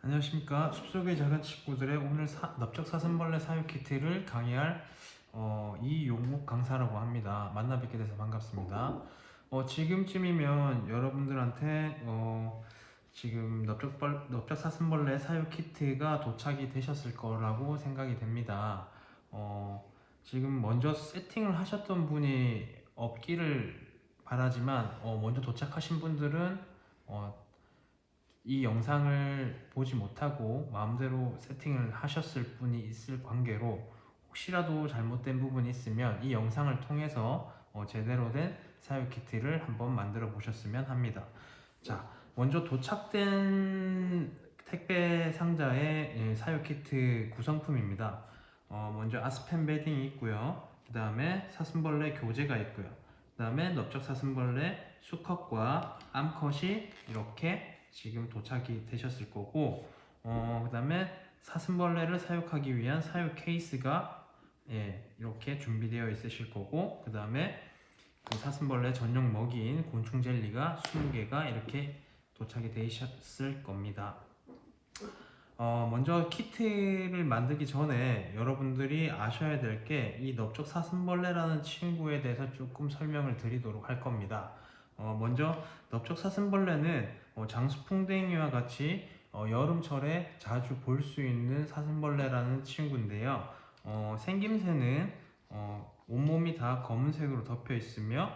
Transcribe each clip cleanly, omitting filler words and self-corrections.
안녕하십니까. 숲속의 작은 친구들의 오늘 넓적 사슴벌레 사육 키트를 강의할 이용욱 강사라고 합니다. 만나 뵙게 돼서 반갑습니다. 지금쯤이면 여러분들한테 지금 넓적 사슴벌레 사육 키트가 도착이 되셨을 거라고 생각이 됩니다. 지금 먼저 세팅을 하셨던 분이 없기를 바라지만 먼저 도착하신 분들은 이 영상을 보지 못하고 마음대로 세팅을 하셨을 분이 있을 관계로 혹시라도 잘못된 부분이 있으면 이 영상을 통해서 제대로 된 사육 키트를 한번 만들어 보셨으면 합니다. 자, 먼저 도착된 택배 상자의 사육 키트 구성품입니다. 먼저 아스펜 베딩이 있고요. 그 다음에 사슴벌레 교재가 있고요. 그 다음에 넓적 사슴벌레 수컷과 암컷이 이렇게 지금 도착이 되셨을 거고, 그 다음에 사슴벌레를 사육하기 위한 사육 케이스가 이렇게 준비되어 있으실 거고, 그 다음에 그 사슴벌레 전용 먹이인 곤충 젤리가 20개가 이렇게 도착이 되셨을 겁니다. 먼저 키트를 만들기 전에 여러분들이 아셔야 될 게 이 넓적 사슴벌레라는 친구에 대해서 조금 설명을 드리도록 할 겁니다. 먼저 넓적 사슴벌레는 장수풍뎅이와 같이 여름철에 자주 볼 수 있는 사슴벌레라는 친구인데요. 생김새는 온몸이 다 검은색으로 덮여 있으며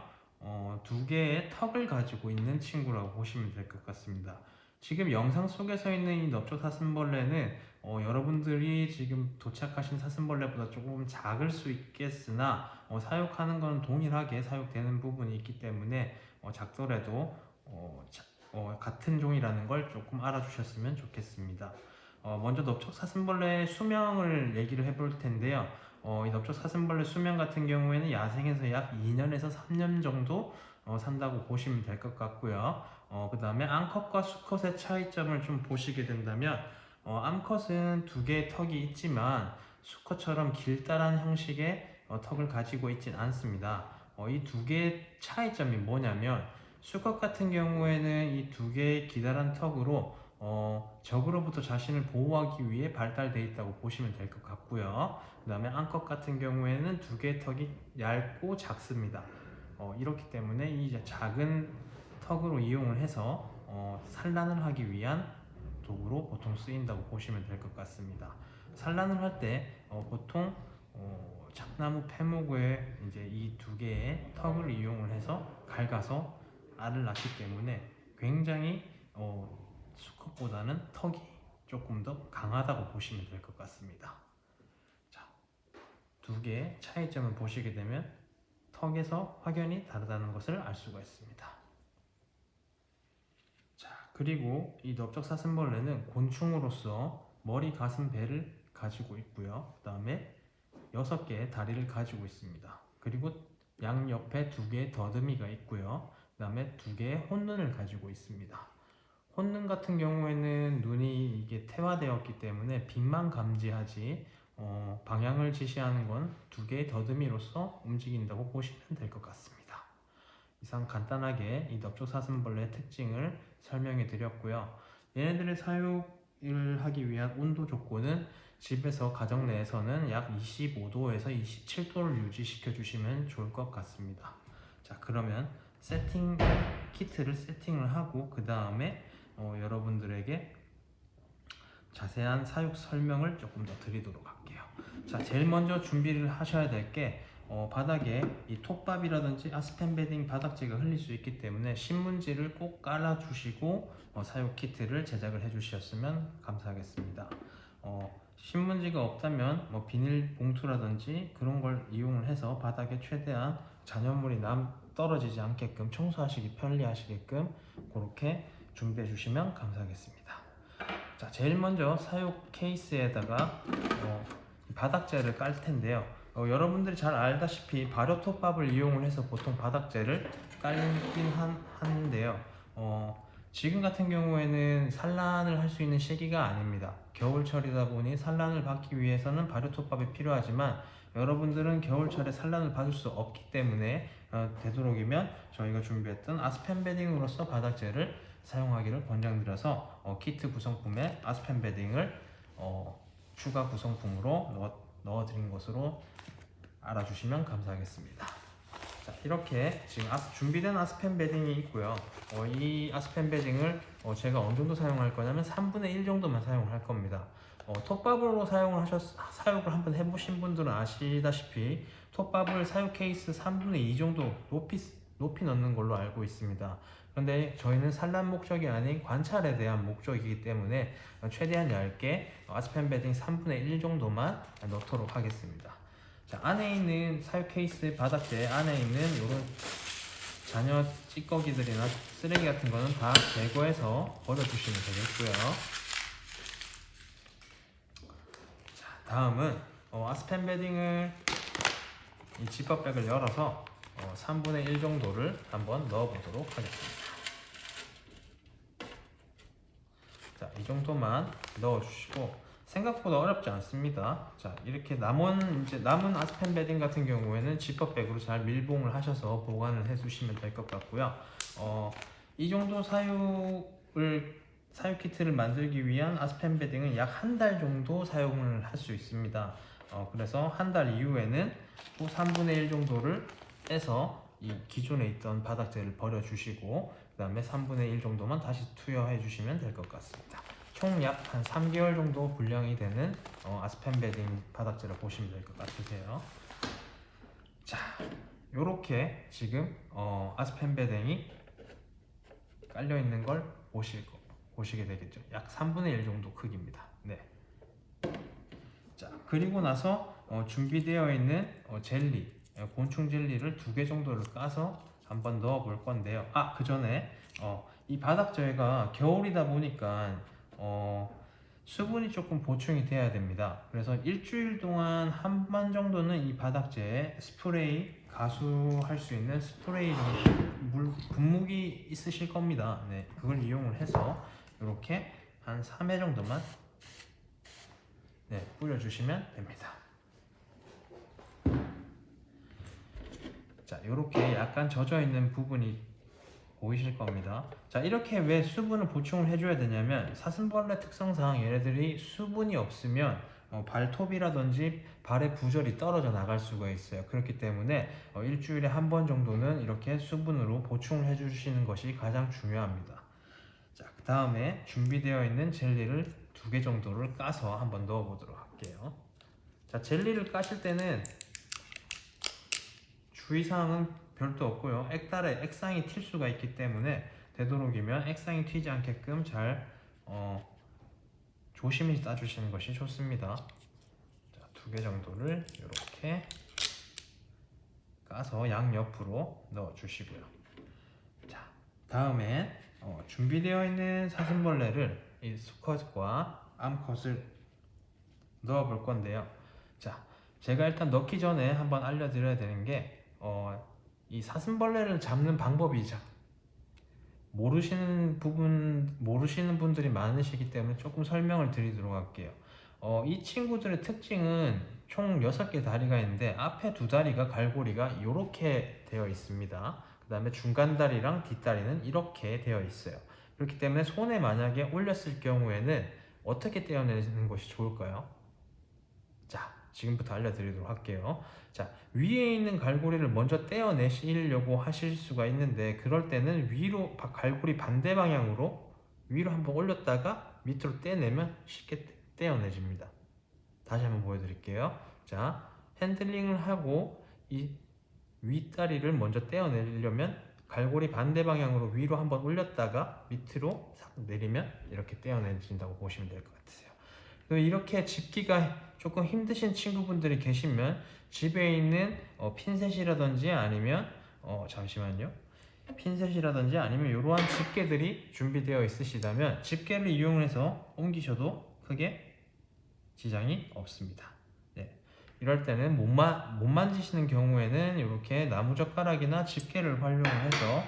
두 개의 턱을 가지고 있는 친구라고 보시면 될 것 같습니다. 지금 영상 속에 서 있는 이 넓적 사슴벌레는 여러분들이 지금 도착하신 사슴벌레보다 조금 작을 수 있겠으나 사육하는 건 동일하게 사육되는 부분이 있기 때문에 작더라도 같은 종이라는 걸 조금 알아주셨으면 좋겠습니다. 먼저 넓적 사슴벌레의 수명을 얘기를 해볼 텐데요. 이 넓적 사슴벌레 수명 같은 경우에는 야생에서 약 2년에서 3년 정도 산다고 보시면 될 것 같고요. 그 다음에 암컷과 수컷의 차이점을 좀 보시게 된다면 암컷은 두 개의 턱이 있지만 수컷처럼 길다란 형식의 턱을 가지고 있진 않습니다. 이 두 개의 차이점이 뭐냐면 수컷 같은 경우에는 이 두 개의 기다란 턱으로 적으로부터 자신을 보호하기 위해 발달되어 있다고 보시면 될 것 같고요. 그 다음에 암컷 같은 경우에는 두 개의 턱이 얇고 작습니다. 이렇기 때문에 이 작은 턱으로 이용을 해서 산란을 하기 위한 도구로 보통 쓰인다고 보시면 될 것 같습니다. 산란을 할 때 보통 참나무 패목에 이제 이 두 개의 턱을 이용을 해서 갉아서 알을 낳기 때문에 굉장히 수컷보다는 턱이 조금 더 강하다고 보시면 될 것 같습니다. 자, 두 개의 차이점을 보시게 되면 턱에서 확연히 다르다는 것을 알 수가 있습니다. 자, 그리고 이 넓적 사슴벌레는 곤충으로서 머리, 가슴, 배를 가지고 있고요. 그 다음에 6개의 다리를 가지고 있습니다. 그리고 양옆에 2개의 더듬이가 있고요. 그 다음에 2개의 혼눈을 가지고 있습니다. 혼눈 같은 경우에는 눈이 이게 태화되었기 때문에 빛만 감지하지 방향을 지시하는 건 2개의 더듬이로서 움직인다고 보시면 될 것 같습니다. 이상 간단하게 이 넓적 사슴벌레의 특징을 설명해 드렸고요. 얘네들의 사육을 하기 위한 온도 조건은 집에서 가정 내에서는 약 25도에서 27도를 유지시켜 주시면 좋을 것 같습니다. 자, 그러면 키트를 세팅을 하고 그 다음에 여러분들에게 자세한 사육 설명을 조금 더 드리도록 할게요. 자, 제일 먼저 준비를 하셔야 될 게 바닥에 이 톱밥이라든지 아스펜 베딩 바닥재가 흘릴 수 있기 때문에 신문지를 꼭 깔아 주시고 사육 키트를 제작을 해 주셨으면 감사하겠습니다. 신문지가 없다면 비닐 봉투라든지 그런 걸 이용을 해서 바닥에 최대한 잔여물이 떨어지지 않게끔 청소하시기 편리하시게끔 그렇게 준비해 주시면 감사하겠습니다. 자, 제일 먼저 사육 케이스에다가 바닥재를 깔 텐데요. 여러분들이 잘 알다시피 발효톱밥을 이용을 해서 보통 바닥재를 깔긴 하는데요. 지금 같은 경우에는 산란을 할 수 있는 시기가 아닙니다. 겨울철이다 보니 산란을 받기 위해서는 발효톱밥이 필요하지만 여러분들은 겨울철에 산란을 받을 수 없기 때문에 되도록이면 저희가 준비했던 아스펜 베딩으로서 바닥재를 사용하기를 권장드려서 키트 구성품에 아스펜 베딩을 추가 구성품으로 넣어드린 것으로 알아주시면 감사하겠습니다. 자, 이렇게 지금 준비된 아스펜 베딩이 있고요. 이 아스펜 베딩을 제가 어느 정도 사용할 거냐면 3분의 1 정도만 사용을 할 겁니다. 톱밥으로 사용을 한번 해보신 분들은 아시다시피 톱밥을 사육 케이스 3분의 2 정도 높이 넣는 걸로 알고 있습니다. 그런데 저희는 산란 목적이 아닌 관찰에 대한 목적이기 때문에 최대한 얇게 아스펜 베딩 3분의 1 정도만 넣도록 하겠습니다. 자, 안에 있는 사육 케이스 바닥재 안에 있는 이런 잔여 찌꺼기들이나 쓰레기 같은 거는 다 제거해서 버려주시면 되겠고요. 자, 다음은 아스펜 베딩을 이 지퍼백을 열어서 3분의 1 정도를 한번 넣어보도록 하겠습니다. 자, 이 정도만 넣어주시고 생각보다 어렵지 않습니다. 자, 이렇게 남은 아스펜 베딩 같은 경우에는 지퍼백으로 잘 밀봉을 하셔서 보관을 해주시면 될 것 같고요. 이 정도 사육 키트를 만들기 위한 아스펜 베딩은 약 한 달 정도 사용을 할 수 있습니다. 그래서 한 달 이후에는 또 3분의 1 정도를 빼서 이 기존에 있던 바닥재를 버려주시고 그 다음에 3분의 1 정도만 다시 투여해 주시면 될 것 같습니다. 총 약 한 3개월 정도 분량이 되는 아스펜 베딩 바닥재를 보시면 될 것 같으세요. 자, 요렇게 지금 아스펜 베딩이 깔려 있는 걸 보시게 되겠죠. 약 3분의 1 정도 크기입니다. 네. 자, 그리고 나서 준비되어 있는 젤리, 곤충 젤리를 2개 정도를 까서 한번 넣어 볼 건데요. 그 전에 이 바닥재가 겨울이다 보니까 수분이 조금 보충이 돼야 됩니다. 그래서 일주일 동안 한 번 정도는 이 바닥재에 스프레이, 가수할 수 있는 스프레이 분무기 있으실 겁니다. 네, 그걸 이용을 해서 이렇게 한 3회 정도만 뿌려주시면 됩니다. 자, 이렇게 약간 젖어 있는 부분이 보이실 겁니다. 자, 이렇게 왜 수분을 보충을 해줘야 되냐면 사슴벌레 특성상 얘네들이 수분이 없으면 발톱이라든지 발의 구절이 떨어져 나갈 수가 있어요. 그렇기 때문에 일주일에 한 번 정도는 이렇게 수분으로 보충을 해주시는 것이 가장 중요합니다. 자, 그 다음에 준비되어 있는 젤리를 2개 정도를 까서 한번 넣어 보도록 할게요. 자, 젤리를 까실 때는 주의사항은 별도 없고요. 액상이 튈 수가 있기 때문에 되도록이면 액상이 튀지 않게끔 잘 조심히 따주시는 것이 좋습니다. 자, 2개 정도를 이렇게 까서 양옆으로 넣어 주시고요. 자, 다음에 준비되어 있는 사슴벌레를 이 수컷과 암컷을 넣어 볼 건데요. 자, 제가 일단 넣기 전에 한번 알려드려야 되는 게 이 사슴벌레를 잡는 방법이 모르시는 분들이 많으시기 때문에 조금 설명을 드리도록 할게요. 이 친구들의 특징은 총 6개 다리가 있는데 앞에 2다리가 갈고리가 이렇게 되어 있습니다. 그 다음에 중간 다리랑 뒷다리는 이렇게 되어 있어요. 그렇기 때문에 손에 만약에 올렸을 경우에는 어떻게 떼어내는 것이 좋을까요? 자, 지금부터 알려드리도록 할게요. 자, 위에 있는 갈고리를 먼저 떼어내시려고 하실 수가 있는데 그럴 때는 갈고리 반대 방향으로 위로 한번 올렸다가 밑으로 떼내면 쉽게 떼어내집니다. 다시 한번 보여드릴게요. 자, 핸들링을 하고 이 윗다리를 먼저 떼어내려면 갈고리 반대 방향으로 위로 한번 올렸다가 밑으로 싹 내리면 이렇게 떼어내진다고 보시면 될 것 같으세요. 이렇게 집기가 조금 힘드신 친구분들이 계시면 집에 있는 핀셋이라든지 아니면 핀셋이라든지 아니면 이러한 집게들이 준비되어 있으시다면 집게를 이용해서 옮기셔도 크게 지장이 없습니다. 네. 이럴 때는 못 만지시는 경우에는 이렇게 나무젓가락이나 집게를 활용해서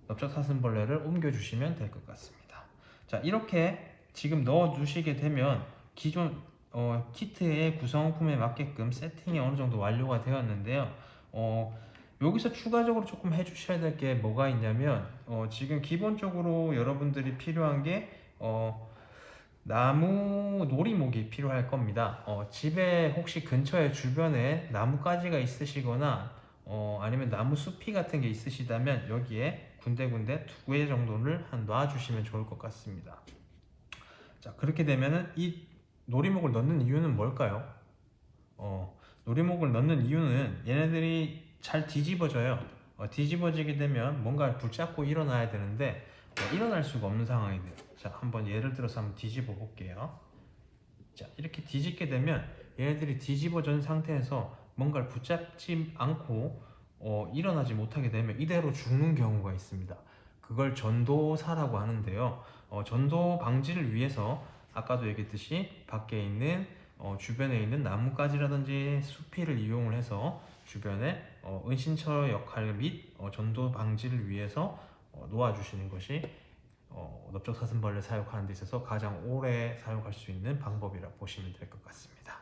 넓적사슴벌레를 옮겨주시면 될 것 같습니다. 자, 이렇게 지금 넣어주시게 되면 기존 키트의 구성품에 맞게끔 세팅이 어느 정도 완료가 되었는데요. 여기서 추가적으로 조금 해주셔야 될 게 뭐가 있냐면 지금 기본적으로 여러분들이 필요한 게 나무 놀이목이 필요할 겁니다. 집에 혹시 근처에 주변에 나뭇가지가 있으시거나 아니면 나무 숲이 같은 게 있으시다면 여기에 군데군데 2개 정도를 한 놔주시면 좋을 것 같습니다. 자, 그렇게 되면은 이 놀이목을 넣는 이유는 뭘까요? 놀이목을 넣는 이유는 얘네들이 잘 뒤집어져요. 뒤집어지게 되면 뭔가 붙잡고 일어나야 되는데 일어날 수가 없는 상황이 돼요. 자, 한번 예를 들어서 한번 뒤집어 볼게요. 자, 이렇게 뒤집게 되면 얘네들이 뒤집어진 상태에서 뭔가를 붙잡지 않고 일어나지 못하게 되면 이대로 죽는 경우가 있습니다. 그걸 전도사라고 하는데요. 전도 방지를 위해서 아까도 얘기했듯이 밖에 있는 주변에 있는 나뭇가지라든지 수피를 이용을 해서 주변에 은신처 역할 및 전도 방지를 위해서 놓아주시는 것이 넓적사슴벌레 사육하는 데 있어서 가장 오래 사용할 수 있는 방법이라 보시면 될 것 같습니다.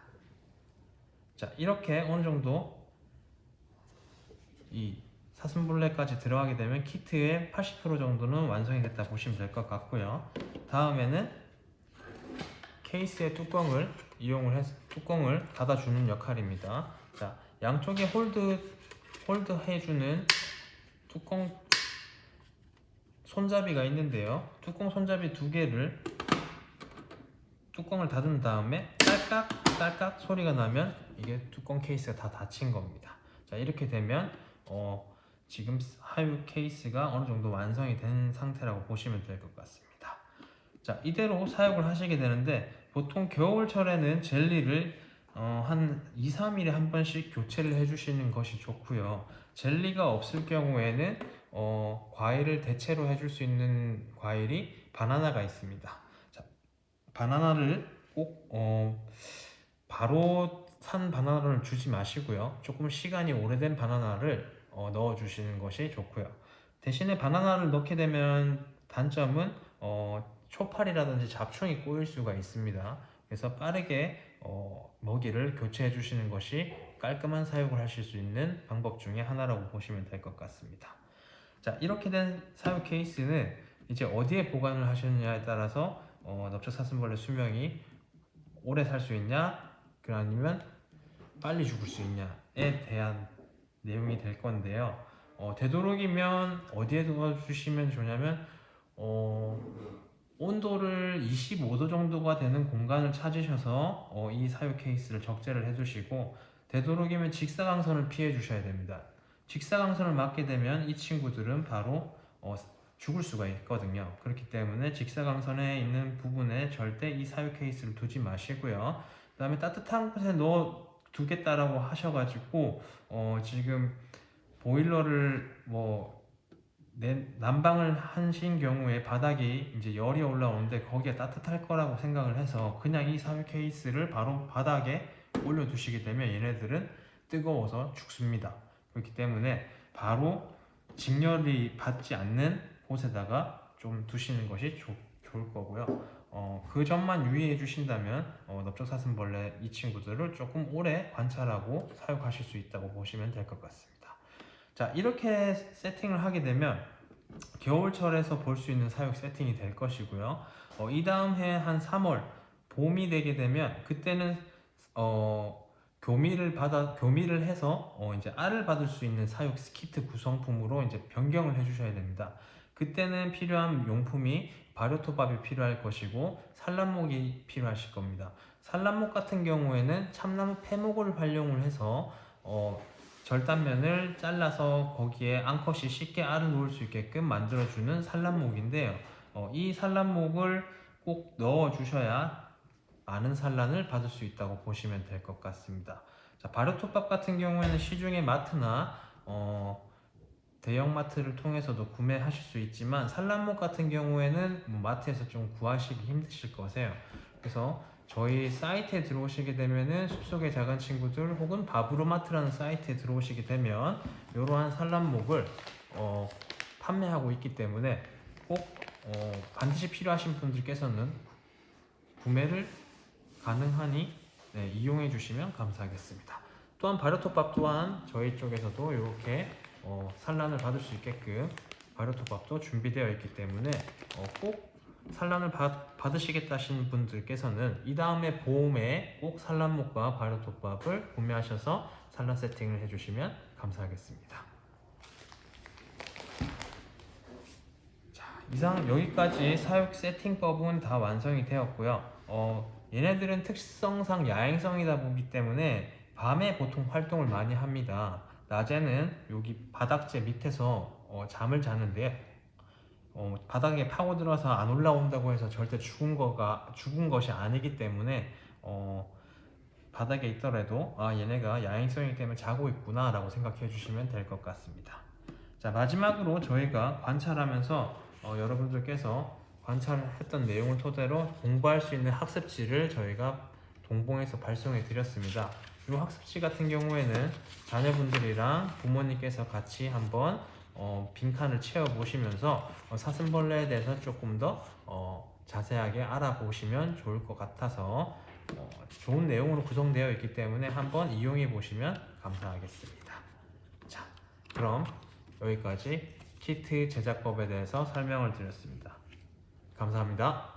자, 이렇게 어느 정도 이 사슴벌레까지 들어가게 되면 키트의 80% 정도는 완성이 됐다 보시면 될 것 같고요. 다음에는 케이스의 뚜껑을 이용을 해서 뚜껑을 닫아주는 역할입니다. 자, 양쪽에 홀드 해주는 뚜껑 손잡이가 있는데요. 뚜껑 손잡이 2개를 뚜껑을 닫은 다음에 딸깍 딸깍 소리가 나면 이게 뚜껑 케이스가 다 닫힌 겁니다. 자, 이렇게 되면 지금 하육 케이스가 어느 정도 완성이 된 상태라고 보시면 될 것 같습니다. 자, 이대로 사육을 하시게 되는데 보통 겨울철에는 젤리를 한 2, 3일에 한 번씩 교체를 해주시는 것이 좋고요. 젤리가 없을 경우에는 과일을 대체로 해줄 수 있는 과일이 바나나가 있습니다. 자, 바나나를 꼭 바로 산 바나나를 주지 마시고요. 조금 시간이 오래된 바나나를 넣어 주시는 것이 좋고요. 대신에 바나나를 넣게 되면 단점은 초파리라든지 잡충이 꼬일 수가 있습니다. 그래서 빠르게 먹이를 교체해 주시는 것이 깔끔한 사육을 하실 수 있는 방법 중에 하나라고 보시면 될 것 같습니다. 자, 이렇게 된 사육 케이스는 이제 어디에 보관을 하셨느냐에 따라서 넓적사슴벌레 수명이 오래 살 수 있냐, 아니면 빨리 죽을 수 있냐에 대한 내용이 될 건데요. 되도록이면 어디에 두어주시면 좋냐면 온도를 25도 정도가 되는 공간을 찾으셔서 이 사육 케이스를 적재를 해주시고 되도록이면 직사광선을 피해 주셔야 됩니다. 직사광선을 맞게 되면 이 친구들은 바로 죽을 수가 있거든요. 그렇기 때문에 직사광선에 있는 부분에 절대 이 사육 케이스를 두지 마시고요. 그 다음에 따뜻한 곳에 넣어 두겠다라고 하셔가지고 지금 보일러를 난방을 하신 경우에 바닥이 이제 열이 올라오는데 거기에 따뜻할 거라고 생각을 해서 그냥 이 사육 케이스를 바로 바닥에 올려두시게 되면 얘네들은 뜨거워서 죽습니다. 그렇기 때문에 바로 직렬이 받지 않는 곳에다가 좀 두시는 것이 좋을 거고요. 그 점만 유의해 주신다면 넓적사슴벌레 이 친구들을 조금 오래 관찰하고 사육하실 수 있다고 보시면 될 것 같습니다. 자, 이렇게 세팅을 하게 되면 겨울철에서 볼 수 있는 사육 세팅이 될 것이고요. 이 다음 해 한 3월 봄이 되게 되면 그때는 교미를 해서 이제 알을 받을 수 있는 사육 키트 구성품으로 이제 변경을 해주셔야 됩니다. 그때는 필요한 용품이 발효토밥이 필요할 것이고 산란목이 필요하실 겁니다. 산란목 같은 경우에는 참나무 폐목을 활용을 해서 절단면을 잘라서 거기에 암컷이 쉽게 알을 놓을 수 있게끔 만들어주는 산란목인데요. 이 산란목을 꼭 넣어 주셔야 많은 산란을 받을 수 있다고 보시면 될 것 같습니다. 자, 발효톱밥 같은 경우에는 시중에 마트나 대형 마트를 통해서도 구매하실 수 있지만 산란목 같은 경우에는 마트에서 좀 구하시기 힘드실 거세요. 그래서 저희 사이트에 들어오시게 되면은 숲속의 작은 친구들 혹은 바브로마트라는 사이트에 들어오시게 되면 이러한 산란목을 판매하고 있기 때문에 꼭 반드시 필요하신 분들께서는 구매를 가능하니 이용해 주시면 감사하겠습니다. 또한 발효톱밥 또한 저희 쪽에서도 이렇게 산란을 받을 수 있게끔 발효톱밥도 준비되어 있기 때문에 꼭 산란을 받으시겠다 하신 분들께서는 이 다음에 봄에 꼭 산란목과 발효톱밥을 구매하셔서 산란 세팅을 해주시면 감사하겠습니다. 자, 이상 여기까지 사육 세팅법은 다 완성이 되었고요. 얘네들은 특성상 야행성이다 보기 때문에 밤에 보통 활동을 많이 합니다. 낮에는 여기 바닥재 밑에서 잠을 자는데 바닥에 파고 들어서 안 올라온다고 해서 절대 죽은 것이 아니기 때문에 바닥에 있더라도 얘네가 야행성이기 때문에 자고 있구나 라고 생각해 주시면 될 것 같습니다. 자, 마지막으로 저희가 관찰하면서 여러분들께서 관찰했던 내용을 토대로 공부할 수 있는 학습지를 저희가 동봉해서 발송해 드렸습니다. 이 학습지 같은 경우에는 자녀분들이랑 부모님께서 같이 한번 빈칸을 채워 보시면서 사슴벌레에 대해서 조금 더 자세하게 알아보시면 좋을 것 같아서 좋은 내용으로 구성되어 있기 때문에 한번 이용해 보시면 감사하겠습니다. 자, 그럼 여기까지 키트 제작법에 대해서 설명을 드렸습니다. 감사합니다.